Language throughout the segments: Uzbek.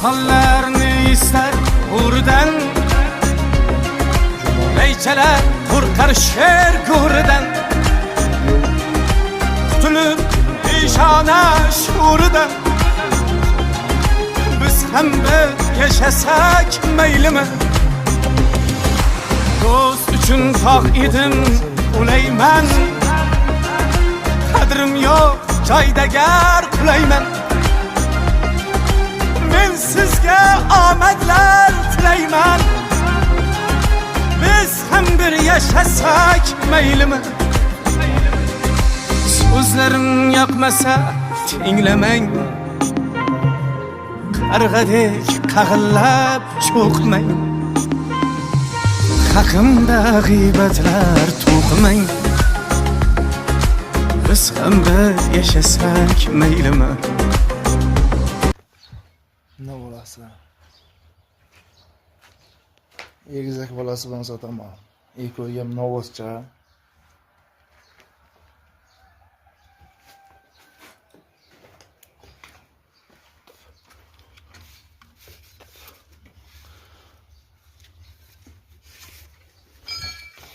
Hallarni ister hurdan, Beyçeler korkar şer gurdan. Tutulup işana şuurdan, Biz hem de yaşasak meylimi. Dost üçün taq idim ulayman, Qadrim yo'q joyda gar qulayman. Men sizga omadlar tilayman, Biz ham bir yashasak meylimi. So'zlarim yoqmasa tinglamang, Qarg'adek qag'illab cho'qmang. Haqimda g'iybatlar to'qimang, Biz ham bir yashasak meylimi. Ne bolası? Egizak bolası ben sotaman. İlk oyum novosça.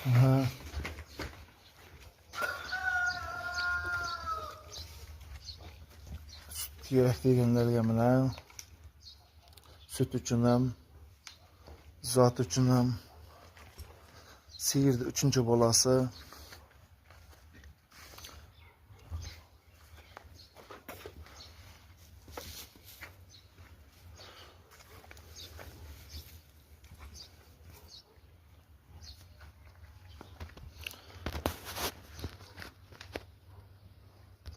Aha. Kerak deganlarga bilan süt uchun ham, zot uchun ham sigirni 3-chi bolasi